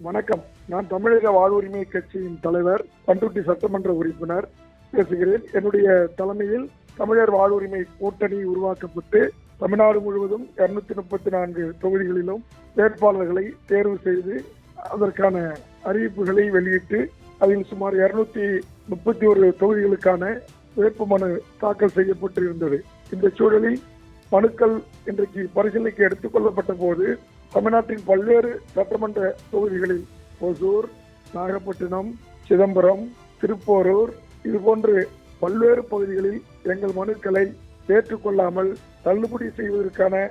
வணக்கம். நான் தமிழக வாழ்வுரிமை கட்சியின் தலைவர், பண்ருட்டி சட்டமன்ற உறுப்பினர் பேசுகிறேன். என்னுடைய தலைமையில் தமிழர் வாழ்வுரிமை கூட்டணி உருவாக்கப்பட்டு தமிழ்நாடு முழுவதும் 234 தொகுதிகளிலும் வேட்பாளர்களை தேர்வு செய்து அதற்கான அறிவிப்புகளை வெளியிட்டு அதில் சுமார் 231 தொகுதிகளுக்கான வேட்புமனு தாக்கல் செய்யப்பட்டிருந்தது. இந்த சூழலில் மனுக்கள் இன்றைக்கு பரிசீலனைக்கு எடுத்துக் கொள்ளப்பட்ட போது தமிழ்நாட்டின் பல்வேறு சட்டமன்ற தொகுதிகளில் ஒசூர், நாகப்பட்டினம், சிதம்பரம், திருப்போரூர் இதுபோன்று பல்வேறு பகுதிகளில் எங்கள் மனுக்களை ஏற்றுக்கொள்ளாமல் தள்ளுபடி செய்வதற்கான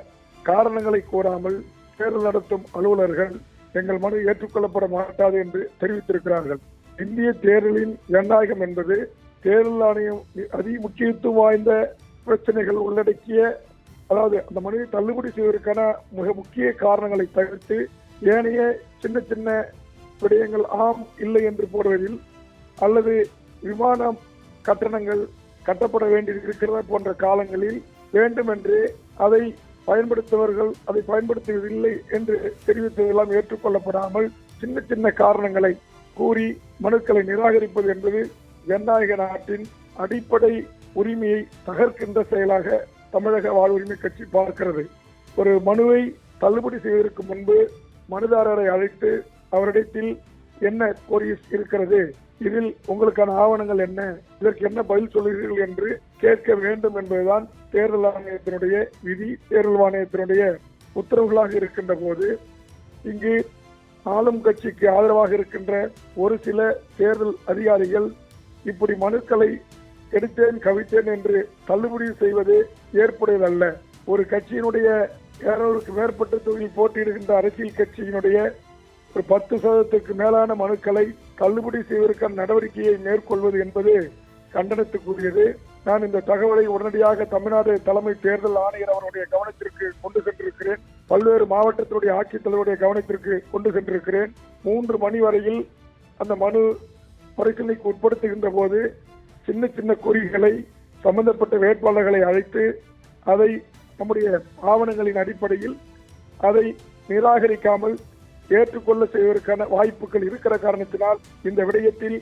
காரணங்களை கூறாமல் தேர்தல் நடத்தும் அலுவலர்கள் எங்கள் மனு ஏற்றுக்கொள்ளப்பட மாட்டாது என்று தெரிவித்திருக்கிறார்கள். இந்திய தேர்தலின் ஜனநாயகம் என்பது தேர்தல் ஆணையம் அதி முக்கியத்துவம் வாய்ந்த பிரச்சனைகள் உள்ளடக்கிய, அதாவது அந்த மனுவை தள்ளுபடி செய்வதற்கான மிக முக்கிய காரணங்களை தவிர்த்து ஏனைய சின்ன சின்ன விடயங்கள் ஆம் இல்லை என்று போடுவதில் அல்லது விமானம் கட்டணங்கள் கட்டப்பட வேண்டியிருக்கிறதா போன்ற காலங்களில் வேண்டுமென்று அதை பயன்படுத்துபவர்கள் அதை பயன்படுத்துவதில்லை என்று தெரிவித்ததெல்லாம் ஏற்றுக்கொள்ளப்படாமல் சின்ன சின்ன காரணங்களை கூறி மனுக்களை நிராகரிப்பது என்பது ஜனநாயக நாட்டின் அடிப்படை உரிமையை தகர்க்கின்ற செயலாக தமிழக வாழ்வுரிமை கட்சி பார்க்கிறது. ஒரு மனுவை தள்ளுபடி செய்வதற்கு முன்பு மனுதாரரை அழைத்து அவரிடத்தில் என்ன கோரி இருக்கிறது, இதில் உங்களுக்கான ஆவணங்கள் என்ன, இதற்கு என்ன பதில் சொல்லுகிறீர்கள் என்று கேட்க வேண்டும் என்பதுதான் தேர்தல் ஆணையத்தினுடைய விதி, தேர்தல் ஆணையத்தினுடைய உத்தரவுகளாக இருக்கின்ற போது இங்கு ஆளும் கட்சிக்கு ஆதரவாக இருக்கின்ற ஒரு சில தேர்தல் அதிகாரிகள் இப்படி மனுக்களை எடுத்தேன் கவித்தேன் என்று தள்ளுபடி செய்வது ஏற்புடையதல்ல. ஒரு கட்சியினுடைய 200க்கு மேற்பட்ட தொகுதியில் போட்டியிடுகின்ற அரசியல் கட்சியினுடைய ஒரு 10% மேலான மனுக்களை தள்ளுபடி செய்வதற்கான நடவடிக்கையை மேற்கொள்வது என்பது கண்டனத்துக்குரியது. நான் இந்த தகவலை உடனடியாக தமிழ்நாடு தலைமை தேர்தல் ஆணையர் அவருடைய கவனத்திற்கு கொண்டு சென்றிருக்கிறேன். பல்வேறு மாவட்டத்தினுடைய ஆட்சித்தலைவருடைய கவனத்திற்கு கொண்டு சென்றிருக்கிறேன். 3 மணி வரையில் அந்த மனு பரிசீலனைக்கு உட்படுத்துகின்ற போது சின்ன சின்ன குறிகளை சம்பந்தப்பட்ட வேட்பாளர்களை அழைத்து அதை நம்முடைய ஆவணங்களின் அடிப்படையில் அதை நிராகரிக்காமல் ஏற்றுக்கொள்ள செய்வதற்கான வாய்ப்புகள் இருக்கிற காரணத்தினால் இந்த விடயத்தில்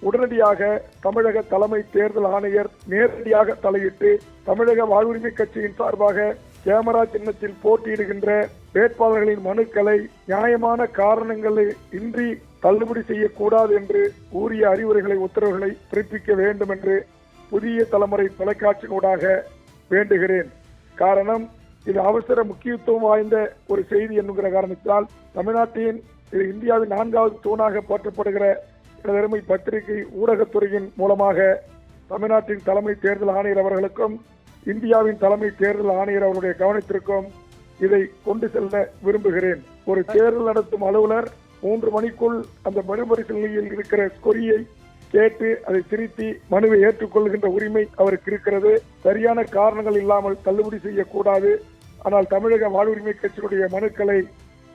உடனடியாக தமிழக தலைமை தேர்தல் ஆணையர் நேரடியாக தலையிட்டு தமிழக வாழ்வுரிமை கட்சியின் சார்பாக கேமரா சின்னத்தில் போட்டியிடுகின்ற வேட்பாளர்களின் மனுக்களை நியாயமான காரணங்களை இன்றி தள்ளுபடி செய்யக்கூடாது என்று உரிய அறிவுரைகளை உத்தரவுகளை பிறப்பிக்க வேண்டும் என்று புதிய தலைமுறை தொலைக்காட்சியினூடாக வேண்டுகிறேன். காரணம், இது அவசர முக்கியத்துவம் வாய்ந்த ஒரு செய்தி என்கிற காரணத்தால் தமிழ்நாட்டின் இந்தியாவின் 4வது தூணாக போற்றப்படுகிற அருமை பத்திரிகை ஊடகத்துறையின் மூலமாக தமிழ்நாட்டின் தலைமை தேர்தல் ஆணையர் அவர்களுக்கும் இந்தியாவின் தலைமை தேர்தல் ஆணையர் அவருடைய கவனத்திற்கும் இதை கொண்டு செல்ல விரும்புகிறேன். ஒரு தேர்தல் நடத்தும் அலுவலர் 3 மணிக்குள் அந்த மறுபரிசீலனையில் இருக்கிற கொரியை கேட்டு அதை திருத்தி மனுவை ஏற்றுக்கொள்கின்ற உரிமை அவருக்கு இருக்கிறது. சரியான காரணங்கள் இல்லாமல் தள்ளுபடி செய்யக்கூடாது. ஆனால் தமிழக வாழ்வுரிமை கட்சியினுடைய மனுக்களை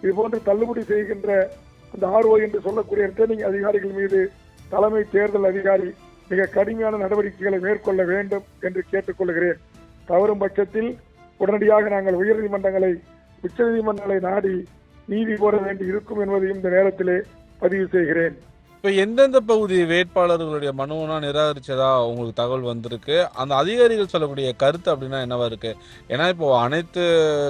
இதுபோன்று தள்ளுபடி செய்கின்ற அந்த RO என்று சொல்லக்கூடிய ரிட்டர்னிங் அதிகாரிகள் மீது தலைமை தேர்தல் அதிகாரி மிக கடுமையான நடவடிக்கைகளை மேற்கொள்ள வேண்டும் என்று கேட்டுக்கொள்கிறேன். தவறும் பட்சத்தில் உடனடியாக நாங்கள் உயர்நீதிமன்றங்களை உச்சநீதிமன்றங்களை நாடி நீதி கோர வேண்டி இருக்கும் என்பதையும் இந்த நேரத்திலே பதிவு செய்கிறேன். இப்போ எந்தெந்த பகுதி வேட்பாளர்களுடைய மனுவனா நிராகரிச்சதா உங்களுக்கு தகவல் வந்திருக்கு? அந்த அதிகாரிகள் சொல்லக்கூடிய கருத்து அப்படின்னா என்னவா இருக்கு? ஏன்னா இப்போ அனைத்து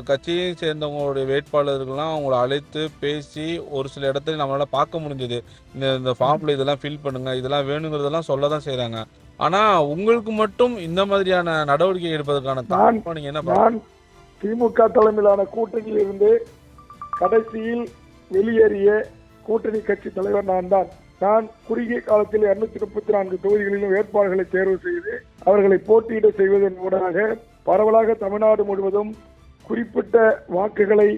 கட்சியையும் சேர்ந்தவங்களுடைய வேட்பாளர்கள்லாம் அவங்கள அழைத்து பேசி ஒரு சில இடத்துல நம்மளால பார்க்க முடிஞ்சது. இந்த ஃபார்ம்ல இதெல்லாம் ஃபில் பண்ணுங்க, இதெல்லாம் வேணுங்கிறதெல்லாம் சொல்லதான் செய்யறாங்க. ஆனா உங்களுக்கு மட்டும் இந்த மாதிரியான நடவடிக்கை எடுப்பதற்கான காரணம் நீங்க என்ன? நான் திமுக தலைமையிலான கூட்டணியில் இருந்து கடைசியில் வெளியேறிய கூட்டணி கட்சி தலைவர் நான் குறுகிய காலத்தில் 234 தொகுதிகளிலும் வேட்பாளர்களை தேர்வு செய்து அவர்களை போட்டியிட செய்வதன் ஊடாக பரவலாக தமிழ்நாடு முழுவதும் குறிப்பிட்ட வாக்குகளை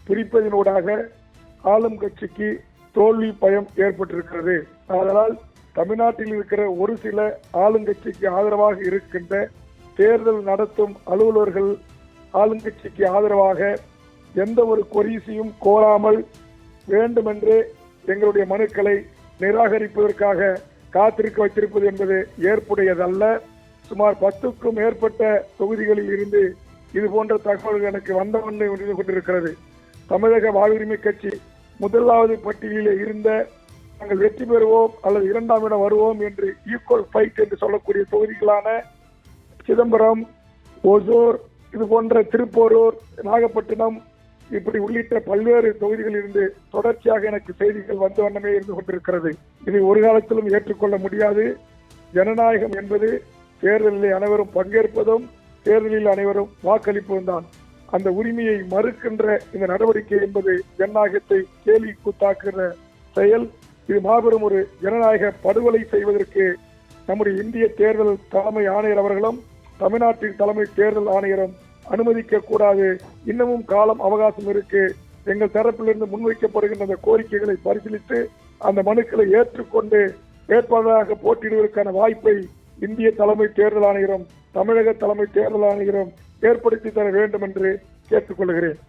பிரிப்பதனூடாக ஆளும் கட்சிக்கு தோல்வி பயம் ஏற்பட்டிருக்கிறது. அதனால் தமிழ்நாட்டில் இருக்கிற ஒரு சில ஆளுங்கட்சிக்கு ஆதரவாக இருக்கின்ற தேர்தல் நடத்தும் அலுவலர்கள் ஆளுங்கட்சிக்கு ஆதரவாக எந்த ஒரு கொரிசையும் கோராமல் வேண்டுமென்று எங்களுடைய மனுக்களை நிராகரிப்பதற்காக காத்திருக்க வைத்திருப்பது என்பது ஏற்புடையதல்ல. சுமார் 10க்கும் மேற்பட்ட தொகுதிகளில் இருந்து இது போன்ற தகவல்கள் எனக்கு வந்த வண்ணம் இருந்து கொண்டிருக்கிறது. தமிழக வாழ்வுரிமை கட்சி முதலாவது பட்டியலில் இருந்த நாங்கள் வெற்றி பெறுவோம் அல்லது இரண்டாம் இடம் வருவோம் என்று ஈக்குவல் ஃபைட் என்று சொல்லக்கூடிய தொகுதிகளான சிதம்பரம், ஓசூர், இது போன்ற திருப்போரூர், நாகப்பட்டினம் இப்படி உள்ளிட்ட பல்வேறு தொகுதிகளில் இருந்து தொடர்ச்சியாக எனக்கு செய்திகள் வந்த வண்ணமே இருந்து கொண்டிருக்கிறது. இதை ஒரு காலத்திலும் ஏற்றுக்கொள்ள முடியாது. ஜனநாயகம் என்பது தேர்தலில் அனைவரும் பங்கேற்பதும் தேர்தலில் அனைவரும் வாக்களிப்பதும் தான். அந்த உரிமையை மறுக்கின்ற இந்த நடவடிக்கை என்பது ஜனநாயகத்தை கேலி கூத்தாக்குகிற செயல். இது மாபெரும் ஒரு ஜனநாயக படுகொலை செய்வதற்கு நம்முடைய இந்திய தேர்தல் தலைமை ஆணையர் அவர்களும் தமிழ்நாட்டின் தலைமை தேர்தல் ஆணையரும் அனுமதிக்க கூடாது. இன்னமும் காலம் அவகாசம் இருக்கு. எங்கள் தரப்பிலிருந்து முன்வைக்கப்படுகின்ற அந்த கோரிக்கைகளை பரிசீலித்து அந்த மனுக்களை ஏற்றுக்கொண்டு வேட்பாளராக போட்டியிடுவதற்கான வாய்ப்பை இந்திய தலைமை தேர்தல் ஆணையரும் தமிழக தலைமை தேர்தல் ஆணையரும் ஏற்படுத்தி தர வேண்டும் என்று கேட்டுக்கொள்கிறேன்.